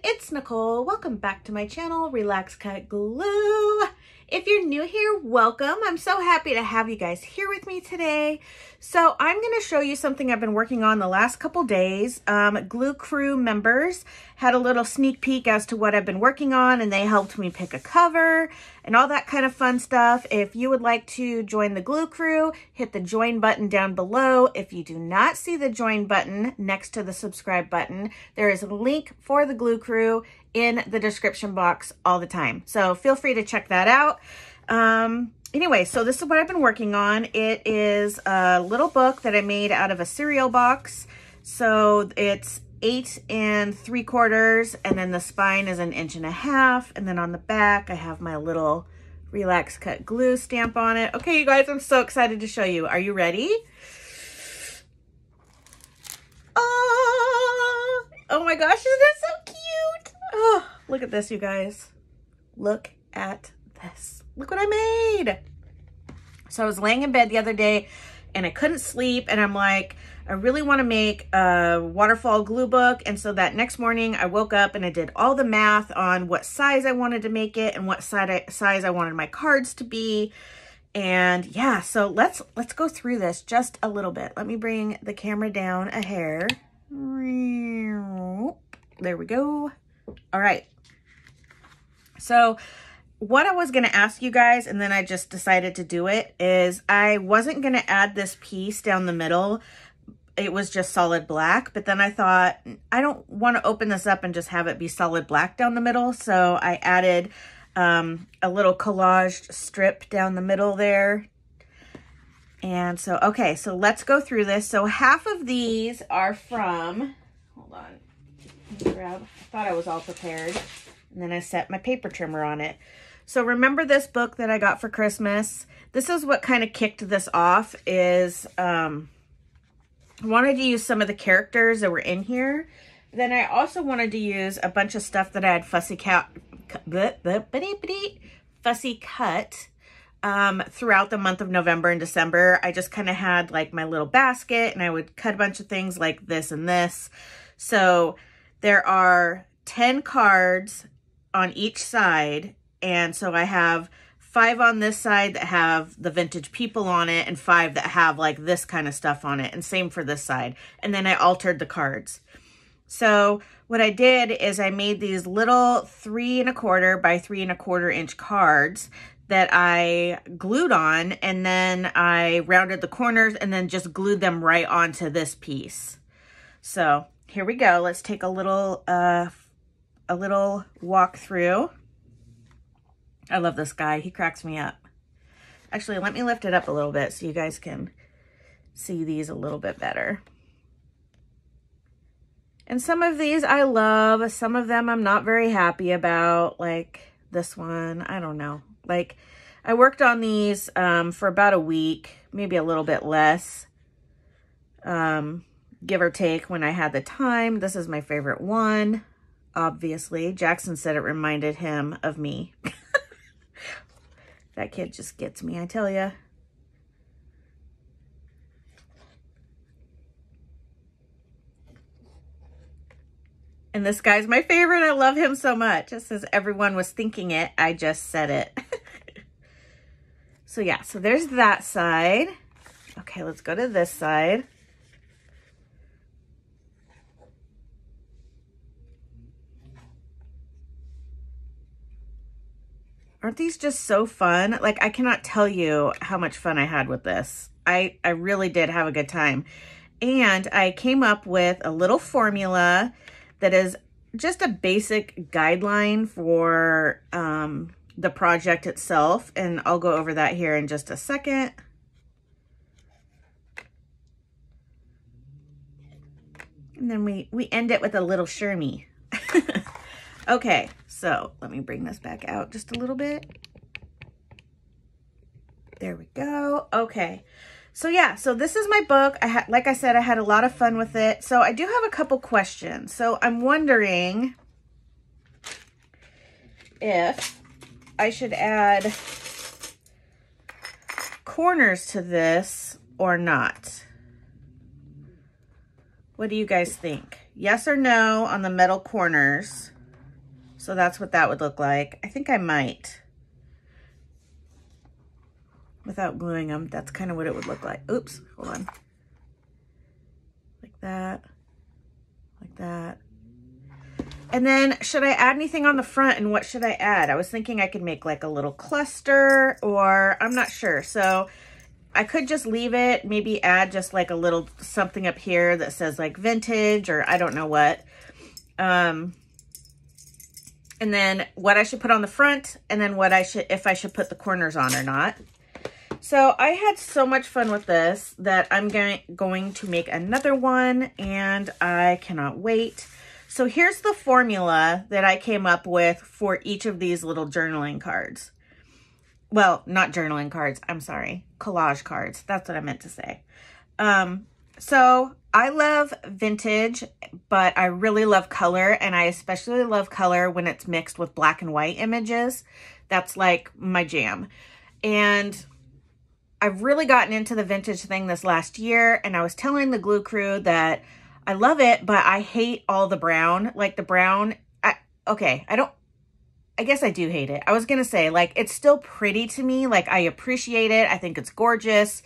it's Nicole. Welcome back to my channel, Relax.Cut.Glue. If you're new here, welcome. I'm so happy to have you guys here with me today. So I'm going to show you something I've been working on the last couple days. Glue Crew members had a little sneak peek as to what I've been working on, and they helped me pick a cover and all that kind of fun stuff. If you would like to join the Glue Crew, hit the join button down below. If you do not see the join button next to the subscribe button, there is a link for the Glue Crew in the description box all the time. So feel free to check that out. Anyway, so this is what I've been working on. It is a little book that I made out of a cereal box. So it's 8 3/4, and then the spine is 1.5 inches. And then on the back, I have my little Relax.Cut.Glue stamp on it. Okay, you guys, I'm so excited to show you. Are you ready? Oh my gosh, isn't that so cute? Oh, look at this, you guys. Look at this. Look what I made. So I was laying in bed the other day and I couldn't sleep, and I'm like, I really want to make a Waterfall glue book. And so that next morning I woke up and I did all the math on what size I wanted to make it and what size I wanted my cards to be. And yeah, so let's go through this just a little bit. Let me bring the camera down a hair. There we go. All right. So what I was going to ask you guys, and then I just decided to do it, is I wasn't going to add this piece down the middle. It was just solid black, but then I thought I don't want to open this up and just have it be solid black down the middle. So I added a little collaged strip down the middle there. And so, okay, so let's go through this. So half of these are from, hold on, let me grab, I thought I was all prepared. And then I set my paper trimmer on it. So remember this book that I got for Christmas? This is what kind of kicked this off, is I wanted to use some of the characters that were in here. Then I also wanted to use a bunch of stuff that I had fussy cut throughout the month of November and December. I just kind of had like my little basket, and I would cut a bunch of things like this and this. So there are 10 cards on each side. And so I have 5 on this side that have the vintage people on it, and 5 that have like this kind of stuff on it, and same for this side. And then I altered the cards. So what I did is I made these little 3 1/4 by 3 1/4 inch cards that I glued on, and then I rounded the corners and then just glued them right onto this piece. So here we go. Let's take a little walk through. I love this guy. He cracks me up. Actually, let me lift it up a little bit so you guys can see these a little bit better. And some of these I love. Some of them I'm not very happy about, like this one. I don't know. Like, I worked on these for about a week, maybe a little bit less, give or take, when I had the time. This is my favorite one, obviously. Jackson said it reminded him of me. That kid just gets me, I tell ya. And this guy's my favorite. I love him so much. Just as everyone was thinking it, I just said it. So yeah, so there's that side. Okay, let's go to this side. Aren't these just so fun? Like, I cannot tell you how much fun I had with this. I really did have a good time. And I came up with a little formula that is just a basic guideline for the project itself. And I'll go over that here in just a second. And then we end it with a little Shermie. Okay, so let me bring this back out just a little bit. There we go. Okay. So yeah, so this is my book. Like I said, I had a lot of fun with it. So I do have a couple questions. So I'm wondering if I should add corners to this or not. What do you guys think? Yes or no on the metal corners? So that's what that would look like. I think I might, without gluing them, that's kind of what it would look like. Oops, hold on. Like that, like that. And then should I add anything on the front, and what should I add? I was thinking I could make like a little cluster, or I'm not sure. So I could just leave it, maybe add just like a little something up here that says like vintage, or I don't know what. And then what I should put on the front, and then what I should, if I should put the corners on or not. So I had so much fun with this that I'm going to make another one, and I cannot wait. So here's the formula that I came up with for each of these little journaling cards. Well, not journaling cards, I'm sorry, collage cards. That's what I meant to say. So I love vintage, but I really love color, and I especially love color when it's mixed with black and white images. That's like my jam. And I've really gotten into the vintage thing this last year, and I was telling the glue crew that I love it, but I hate all the brown. Like the brown, I guess I do hate it. I was gonna say, like, it's still pretty to me. Like, I appreciate it. I think it's gorgeous.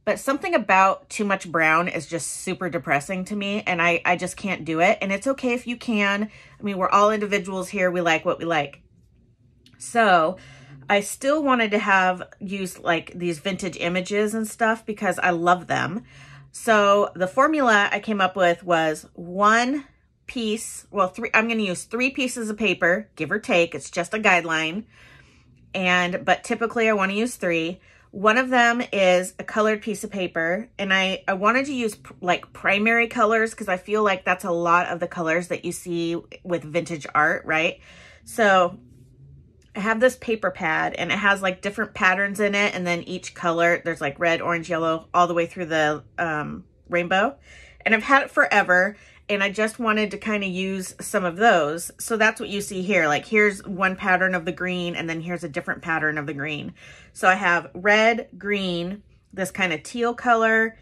But something about too much brown is just super depressing to me, and I just can't do it. And it's okay if you can. I mean, we're all individuals here. We like what we like. So I still wanted to use like these vintage images and stuff because I love them. So the formula I came up with was one piece, well, I'm going to use 3 pieces of paper, give or take. It's just a guideline. But typically I want to use 3. One of them is a colored piece of paper, and I wanted to use like primary colors because I feel like that's a lot of the colors that you see with vintage art, right? So I have this paper pad, and it has like different patterns in it, and then each color, there's like red, orange, yellow, all the way through the rainbow. And I've had it forever, and I just wanted to kind of use some of those. So that's what you see here. Like, here's one pattern of the green, and then here's a different pattern of the green. So I have red, green, this kind of teal color,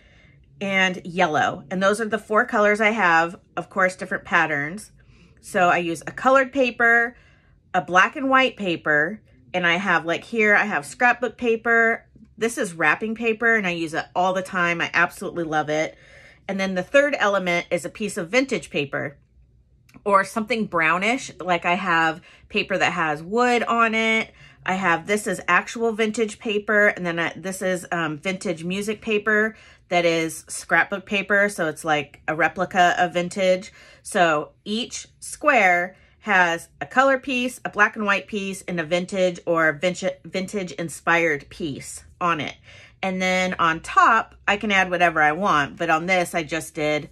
and yellow. And those are the 4 colors I have, of course, different patterns. So I use a colored paper, a black and white paper, and I have like here, I have scrapbook paper. This is wrapping paper, and I use it all the time. I absolutely love it. And then the third element is a piece of vintage paper or something brownish. Like I have paper that has wood on it. I have, this is actual vintage paper. And then this is vintage music paper that is scrapbook paper. So it's like a replica of vintage. So each square has a color piece, a black and white piece, and a vintage or vintage inspired piece on it. And then on top, I can add whatever I want. But on this, I just did,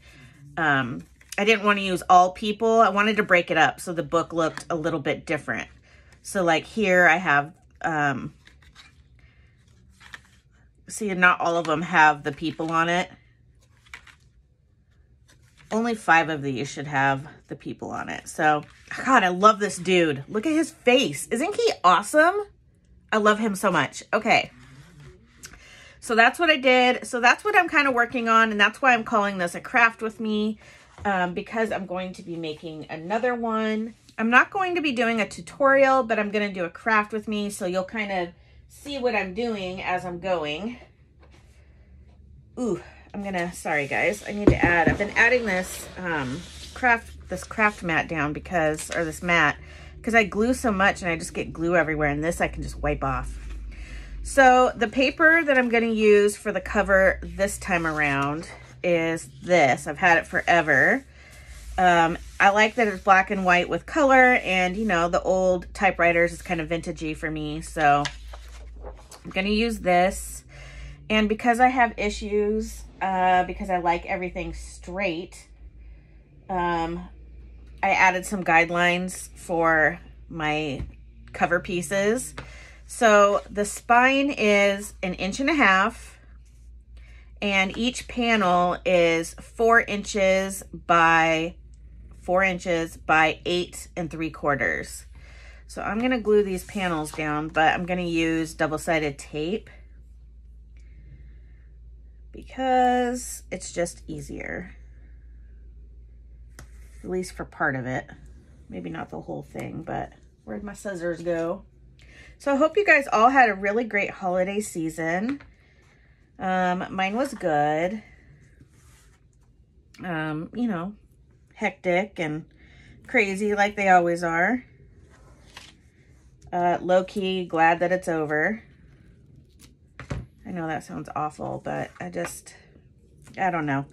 I didn't want to use all people. I wanted to break it up so the book looked a little bit different. So like here I have, see, not all of them have the people on it. Only 5 of these should have the people on it. So, God, I love this dude. Look at his face. Isn't he awesome? I love him so much. Okay. So that's what I did. So that's what I'm kind of working on. And that's why I'm calling this a craft with me, because I'm going to be making another one. I'm not going to be doing a tutorial, but I'm going to do a craft with me. So you'll kind of see what I'm doing as I'm going. Ooh. Sorry guys, I need to add, I've been adding this craft mat down because I glue so much and I just get glue everywhere, and this I can just wipe off. So the paper that I'm going to use for the cover this time around is this. I've had it forever. I like that it's black and white with color, and you know, the old typewriters is kind of vintagey for me. So I'm going to use this. And because I have issues, because I like everything straight, I added some guidelines for my cover pieces. So the spine is 1.5 inches, and each panel is 4 inches by 4 inches by 8 3/4. So I'm going to glue these panels down, but I'm going to use double-sided tape because it's just easier, at least for part of it. maybe not the whole thing, but where'd my scissors go? So I hope you guys all had a really great holiday season. Mine was good. You know, hectic and crazy like they always are. Low-key glad that it's over. I know that sounds awful, but I don't know.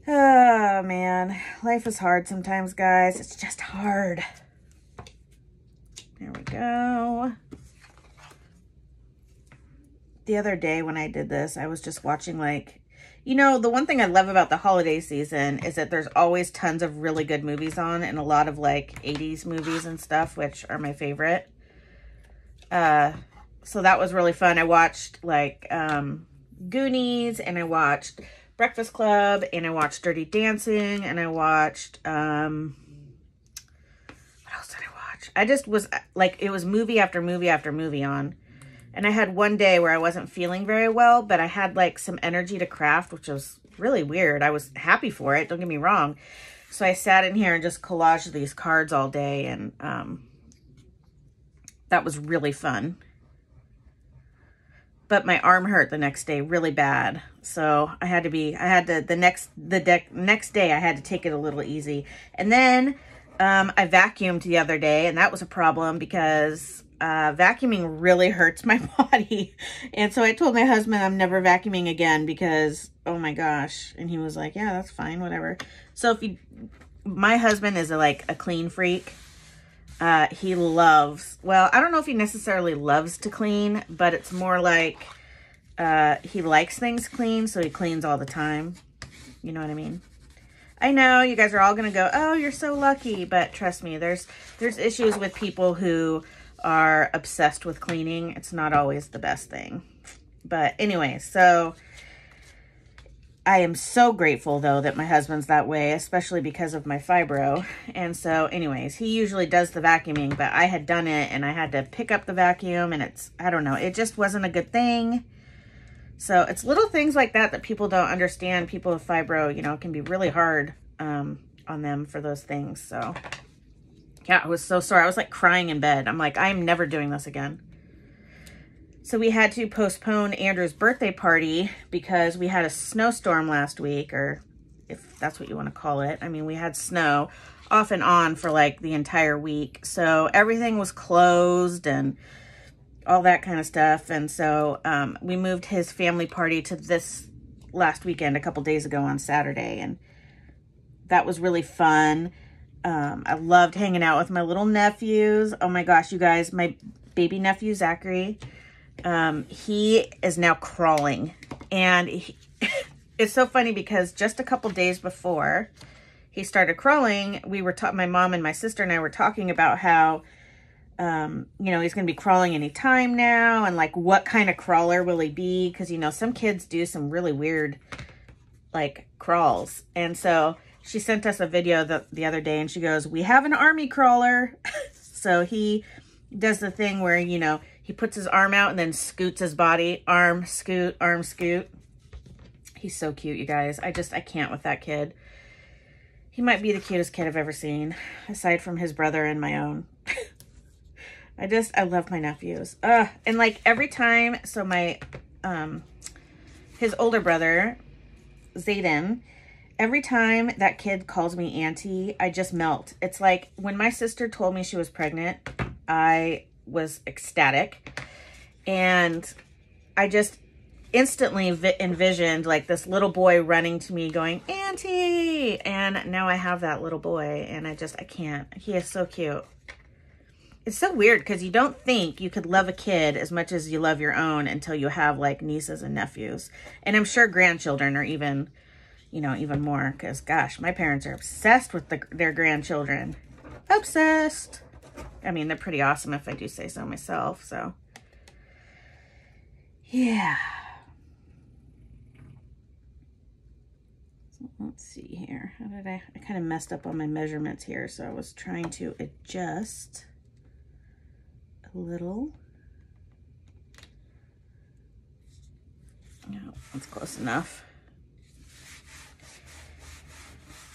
Oh, man. Life is hard sometimes, guys. It's just hard. There we go. The other day when I did this, I was just watching, like, you know, the one thing I love about the holiday season is that there's always tons of really good movies on, and a lot of, like, 80s movies and stuff, which are my favorite. So that was really fun. I watched, like, Goonies, and I watched Breakfast Club, and I watched Dirty Dancing, and I watched, what else did I watch? I just was, like, it was movie after movie after movie on. And I had one day where I wasn't feeling very well, but I had, like, some energy to craft, which was really weird. I was happy for it, don't get me wrong. So I sat in here and just collaged these cards all day, and that was really fun. But my arm hurt the next day really bad. So the next day I had to take it a little easy. And then I vacuumed the other day, and that was a problem because vacuuming really hurts my body. And so I told my husband I'm never vacuuming again because, oh my gosh. And he was like, yeah, that's fine, whatever. So my husband is a clean freak. He loves, well, I don't know if he necessarily loves to clean, but it's more like he likes things clean, so he cleans all the time. You know what I mean? I know you guys are all going to go, oh, you're so lucky, but trust me, there's issues with people who are obsessed with cleaning. It's not always the best thing. But anyway, so I am so grateful, though, that my husband's that way, especially because of my fibro. And so anyways, he usually does the vacuuming, but I had done it and I had to pick up the vacuum, and I don't know, it just wasn't a good thing. So it's little things like that that people don't understand. People with fibro, you know, it can be really hard on them for those things. So yeah, I was so sore. I was like crying in bed. I'm like, I'm never doing this again. So we had to postpone Andrew's birthday party because we had a snowstorm last week, or if that's what you want to call it. I mean, we had snow off and on for like the entire week. So everything was closed and all that kind of stuff. And so we moved his family party to this last weekend, a couple days ago on Saturday. And that was really fun. I loved hanging out with my little nephews. Oh my gosh, you guys, my baby nephew, Zachary, he is now crawling. And it's so funny because just a couple days before he started crawling, my mom and my sister and I were talking about how, you know, he's going to be crawling any time now. And like, what kind of crawler will he be? Because, you know, some kids do some really weird, like, crawls. And so she sent us a video the other day and she goes, we have an army crawler. So he does the thing where, you know, he puts his arm out and then scoots his body. Arm, scoot, arm, scoot. He's so cute, you guys. I can't with that kid. He might be the cutest kid I've ever seen, aside from his brother and my own. I love my nephews. And like every time, so my, his older brother, Zayden, every time that kid calls me auntie, I just melt. It's like when my sister told me she was pregnant, I was ecstatic. And I just instantly envisioned like this little boy running to me going, auntie. And now I have that little boy and I can't. He is so cute. It's so weird because you don't think you could love a kid as much as you love your own until you have like nieces and nephews. And I'm sure grandchildren are even, you know, even more, because gosh, my parents are obsessed with their grandchildren. Obsessed. I mean, they're pretty awesome if I do say so myself. So yeah. So let's see here. How did I kind of messed up on my measurements here. So I was trying to adjust a little. No, that's close enough.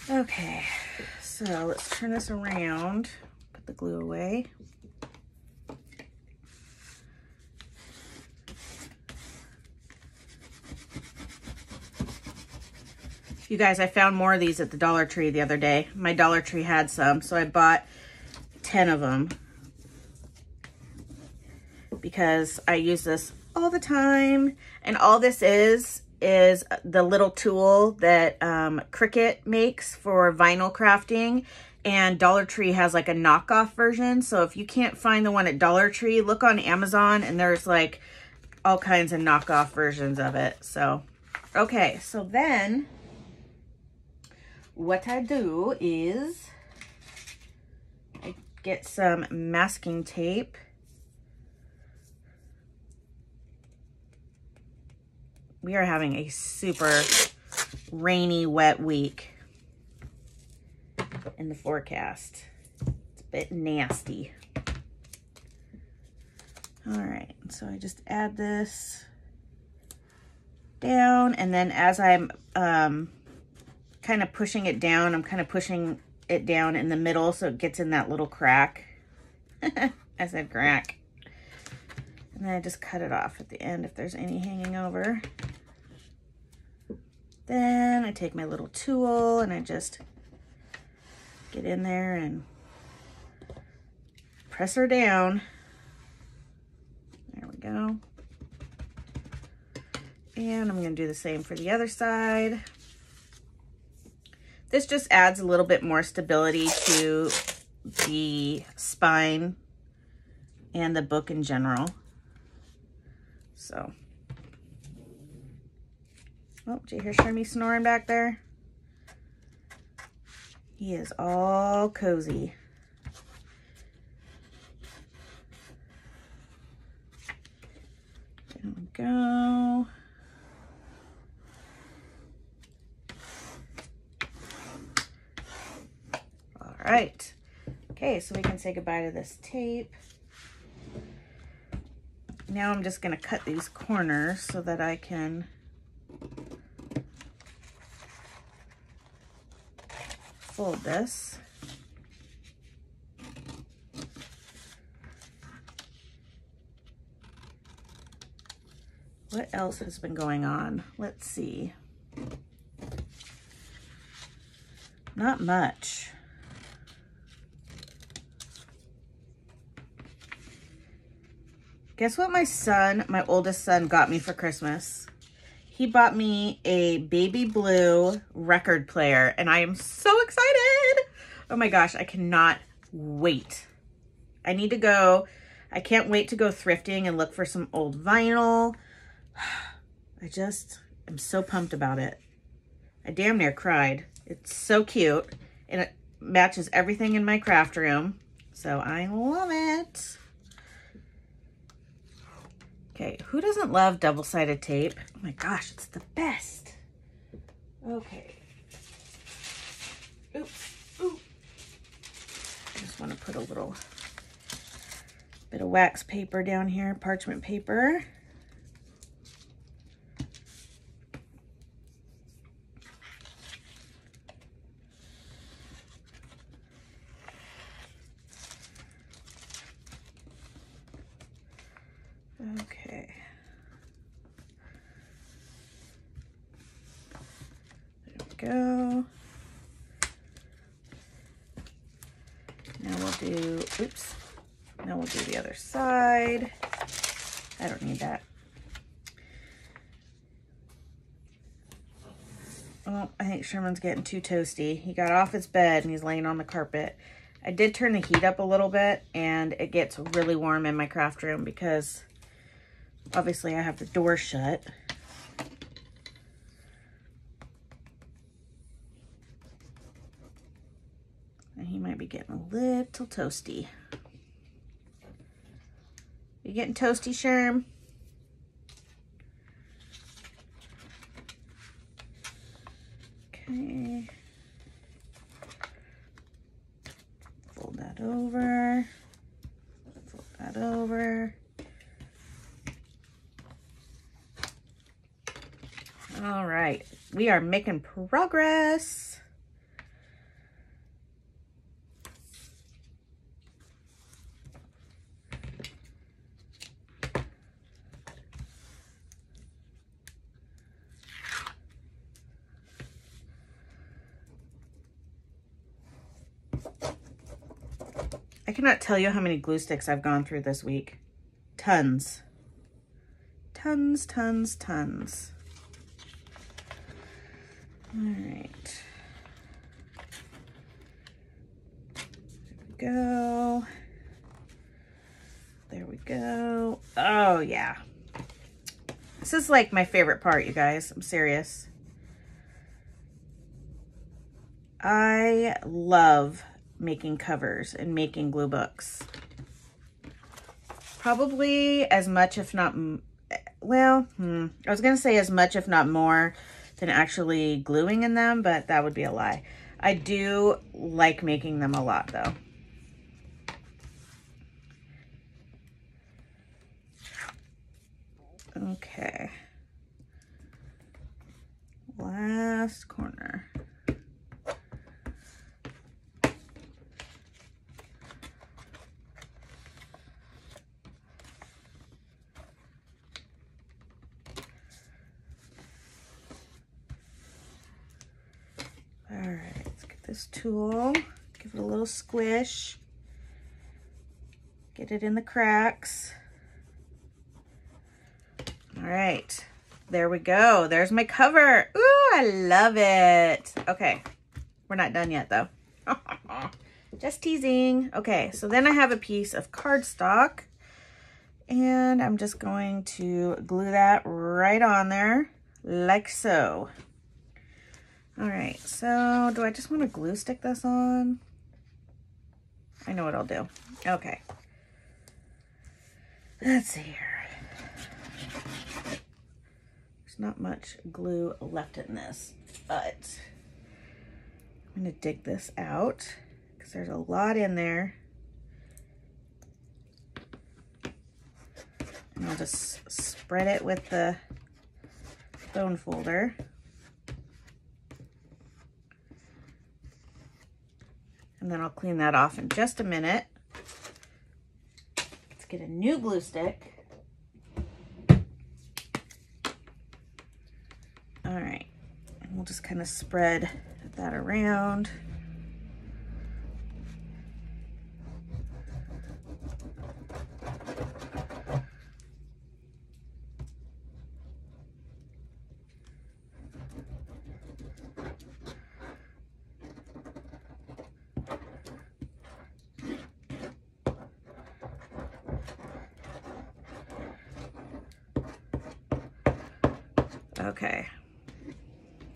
Okay, So let's turn this around, put the glue away. You guys, I found more of these at the Dollar Tree the other day. My Dollar Tree had some, so I bought 10 of them because I use this all the time. And all this is the little tool that Cricut makes for vinyl crafting. And Dollar Tree has like a knockoff version. So if you can't find the one at Dollar Tree, look on Amazon and there's like all kinds of knockoff versions of it. So, okay, so then what I do is I get some masking tape. We are having a super rainy, wet week in the forecast. It's a bit nasty. All right, so I just add this down, and then as I'm kind of pushing it down, I'm kind of pushing it down in the middle so it gets in that little crack. I said crack. And then I just cut it off at the end if there's any hanging over. Then I take my little tool and I just get in there and press her down. There we go. And I'm going to do the same for the other side. This just adds a little bit more stability to the spine and the book in general. So, oh, did you hear Shermie snoring back there? He is all cozy. There we go. All right. Okay, so we can say goodbye to this tape. Now I'm just going to cut these corners so that I can fold this. What else has been going on? Let's see. Not much. Guess what my oldest son got me for Christmas? He bought me a baby blue record player and I am so excited. Oh my gosh, I cannot wait. I can't wait to go thrifting and look for some old vinyl. I just am so pumped about it. I damn near cried. It's so cute and it matches everything in my craft room. So I love it. Okay, who doesn't love double-sided tape? Oh my gosh, it's the best. Okay. Oops, ooh. I just want to put a little bit of wax paper down here, parchment paper. Okay. There we go. Now we'll do the other side. I don't need that. Oh, I think Sherman's getting too toasty. He got off his bed and he's laying on the carpet. I did turn the heat up a little bit and it gets really warm in my craft room because obviously I have the door shut. And he might be getting a little toasty. You getting toasty, Sherm? Okay. Fold that over. Fold that over. All right, we are making progress. I cannot tell you how many glue sticks I've gone through this week. Tons. Tons, tons, tons. All right. There we go. There we go. Oh, yeah. This is like my favorite part, you guys. I'm serious. I love making covers and making glue books. Probably as much, if not, well, I was going to say as much, if not more, than actually gluing in them, but that would be a lie. I do like making them a lot, though. Okay. Last corner. All right, let's get this tool, give it a little squish, get it in the cracks. All right, there we go. There's my cover. Ooh, I love it. Okay, we're not done yet though. Just teasing. Okay, so then I have a piece of cardstock and I'm just going to glue that right on there like so. All right, so do I just want to glue stick this on? I know what I'll do. Okay. Let's see here. There's not much glue left in this, but I'm going to dig this out because there's a lot in there. And I'll just spread it with the bone folder. And then I'll clean that off in just a minute. Let's get a new glue stick. All right, and we'll just kind of spread that around. Okay,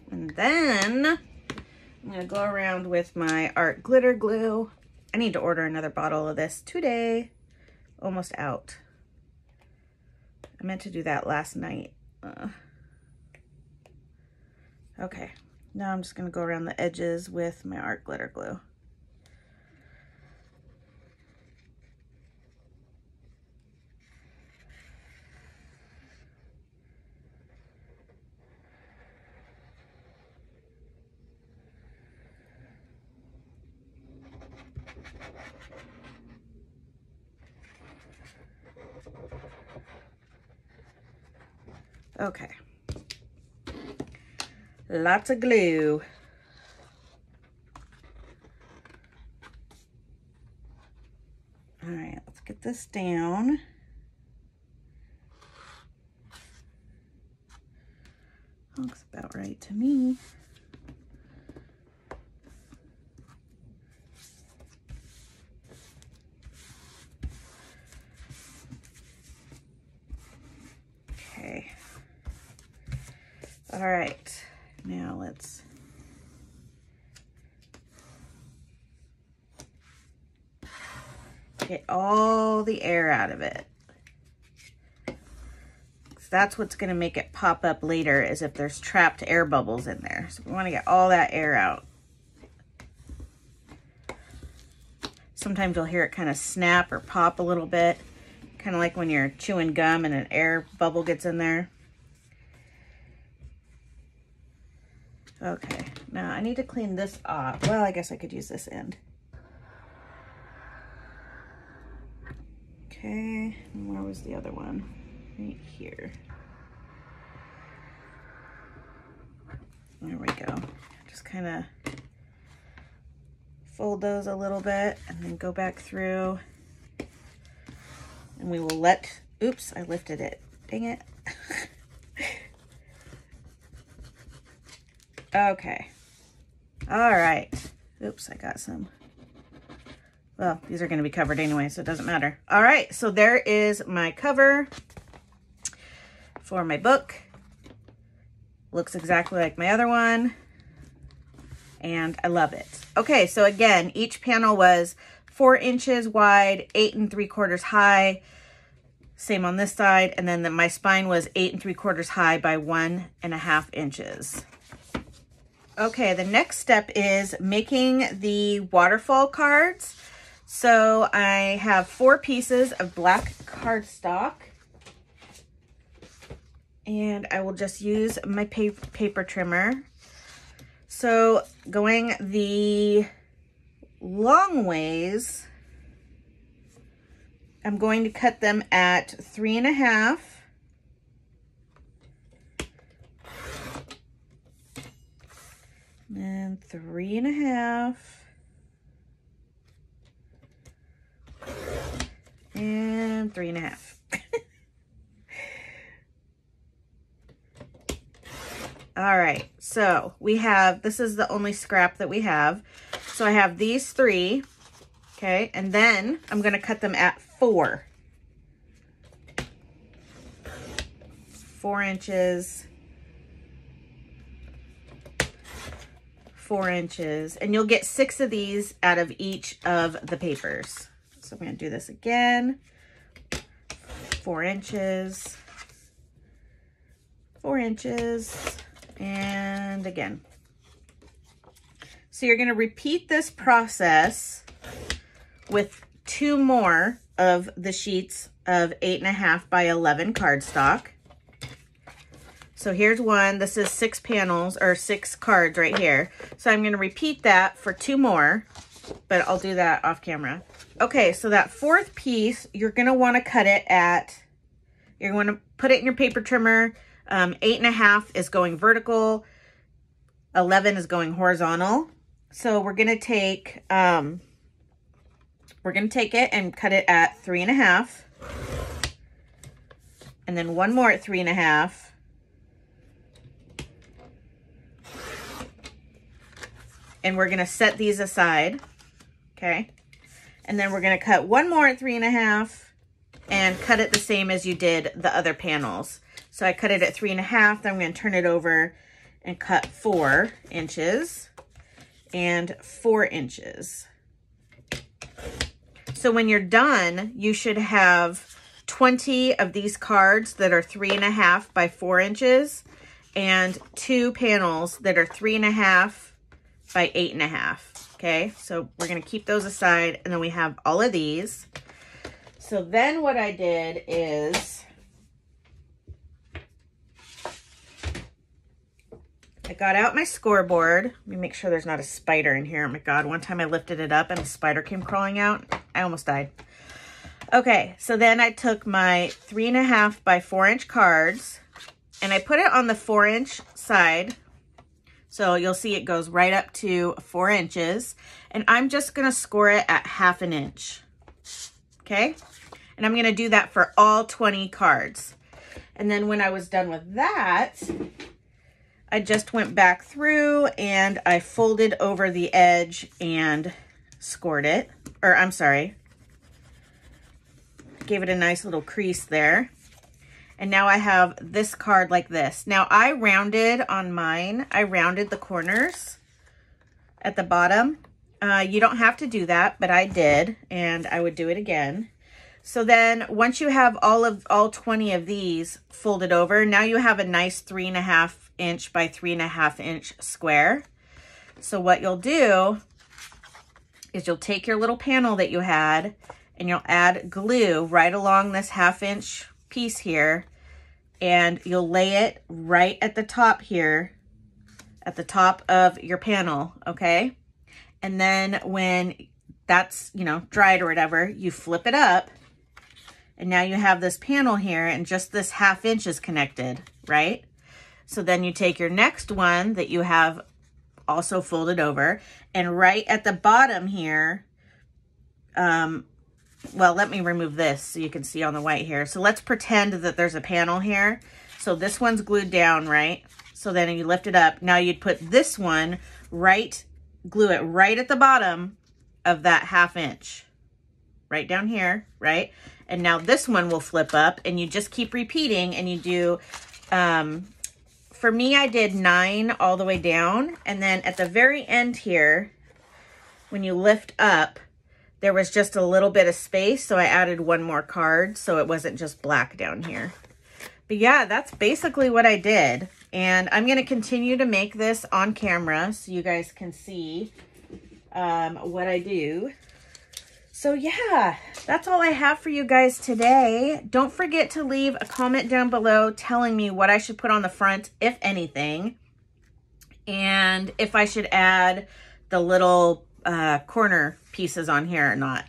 and then I'm gonna go around with my art glitter glue. I need to order another bottle of this today. Almost out. I meant to do that last night. Okay, now I'm just gonna go around the edges with my art glitter glue. Okay, lots of glue. All right, let's get this down. Looks about right to me. Okay. All right, now let's get all the air out of it. That's what's going to make it pop up later, is if there's trapped air bubbles in there. So we want to get all that air out. Sometimes you'll hear it kind of snap or pop a little bit, kind of like when you're chewing gum and an air bubble gets in there. Okay, now I need to clean this off. Well, I guess I could use this end. Okay, and where was the other one? Right here. There we go. Just kind of fold those a little bit and then go back through. And we will let, oops, I lifted it. Dang it. Okay. All right. Oops, I got some. Well, these are going to be covered anyway, so it doesn't matter. All right, so there is my cover for my book. Looks exactly like my other one, and I love it. Okay, so again, each panel was 4 inches wide, 8 3/4 high. Same on this side, and then my spine was 8 3/4 high by 1.5 inches. Okay, the next step is making the waterfall cards. So I have 4 pieces of black cardstock, and I will just use my paper trimmer. So going the long ways, I'm going to cut them at 3.5. And 3.5. And 3.5. All right, so we have, this is the only scrap that we have. So I have these 3, okay, and then I'm gonna cut them at 4. 4 inches. 4 inches, and you'll get 6 of these out of each of the papers. So I'm going to do this again. 4 inches, 4 inches, and again. So you're going to repeat this process with 2 more of the sheets of 8.5 by 11 cardstock. So here's one. This is 6 panels, or 6 cards right here. So I'm going to repeat that for 2 more, but I'll do that off camera. Okay, so that 4th piece, you're going to want to cut it at, you're going to put it in your paper trimmer. 8.5 is going vertical. 11 is going horizontal. So we're going to take, it and cut it at 3.5. And then 1 more at 3.5. And we're going to set these aside, okay? And then we're going to cut 1 more at 3.5 and cut it the same as you did the other panels. So I cut it at 3.5, then I'm going to turn it over and cut 4 inches and 4 inches. So when you're done, you should have 20 of these cards that are 3.5 by 4 inches and 2 panels that are 3.5 by 8.5. Okay, so we're going to keep those aside, and then we have all of these. So then what I did is I got out my scoreboard. Let me make sure there's not a spider in here. Oh my God, one time I lifted it up and a spider came crawling out. I almost died. Okay, so then I took my 3.5 by 4 inch cards and I put it on the 4 inch side. So you'll see it goes right up to 4 inches, and I'm just gonna score it at 1/2 inch, okay? And I'm gonna do that for all 20 cards. And then when I was done with that, I just went back through and I folded over the edge and scored it, or I'm sorry, gave it a nice little crease there. And now I have this card like this. Now I rounded on mine, I rounded the corners at the bottom. You don't have to do that, but I did, and I would do it again. So then once you have all 20 of these folded over, now you have a nice 3.5 inch by 3.5 inch square. So what you'll do is you'll take your little panel that you had and you'll add glue right along this 1/2 inch piece here, and you'll lay it right at the top here, at the top of your panel, okay? And then when that's, you know, dried or whatever, you flip it up, and now you have this panel here, and just this 1/2 inch is connected, right? So then you take your next one that you have also folded over. And right at the bottom here, well, let me remove this so you can see on the white here. So let's pretend that there's a panel here. So this one's glued down, right? So then you lift it up. Now you'd put this one right, glue it right at the bottom of that 1/2 inch. Right down here, right? And now this one will flip up, and you just keep repeating, and you do, for me, I did 9 all the way down. And then at the very end here, when you lift up, there was just a little bit of space. So I added 1 more card, so it wasn't just black down here. But yeah, that's basically what I did. And I'm going to continue to make this on camera so you guys can see what I do. So yeah, that's all I have for you guys today. Don't forget to leave a comment down below telling me what I should put on the front, if anything, and if I should add the little corner pieces on here or not.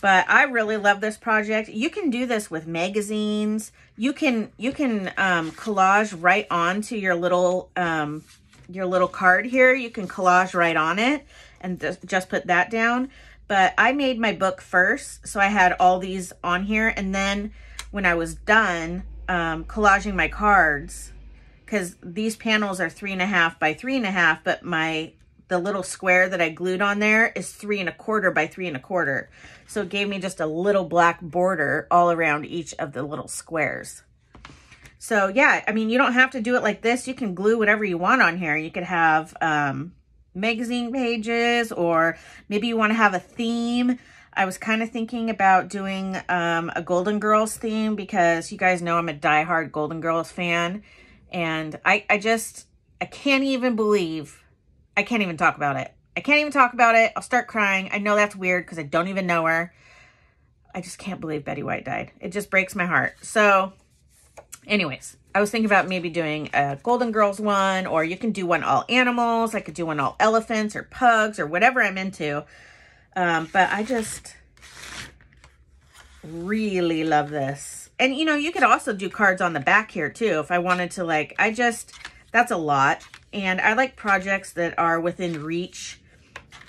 But I really love this project. You can do this with magazines. You can collage right onto your little card here. You can collage right on it and just put that down. But I made my book first, so I had all these on here. And then when I was done collaging my cards, because these panels are 3.5 by 3.5, but the little square that I glued on there is 3.25 by 3.25. So it gave me just a little black border all around each of the little squares. So yeah, I mean, you don't have to do it like this. You can glue whatever you want on here. You could have magazine pages, or maybe you want to have a theme. I was kind of thinking about doing a Golden Girls theme, because you guys know I'm a diehard Golden Girls fan. And I can't even believe, I can't even talk about it. I can't even talk about it. I'll start crying. I know that's weird because I don't even know her. I just can't believe Betty White died. It just breaks my heart. So anyways, I was thinking about maybe doing a Golden Girls one, or you can do one all animals. I could do one all elephants or pugs or whatever I'm into. But I just really love this. And you know, you could also do cards on the back here too, if I wanted to, like, that's a lot. And I like projects that are within reach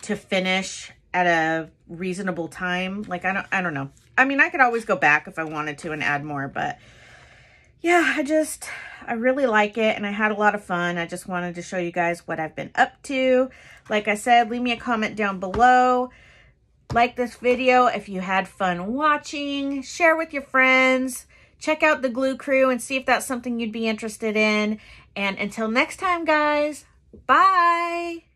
to finish at a reasonable time. Like, I don't know. I mean, I could always go back if I wanted to and add more, but yeah, I really like it, and I had a lot of fun. I just wanted to show you guys what I've been up to. Like I said, leave me a comment down below. Like this video if you had fun watching. Share with your friends. Check out the Glue Crew and see if that's something you'd be interested in. And until next time, guys, bye!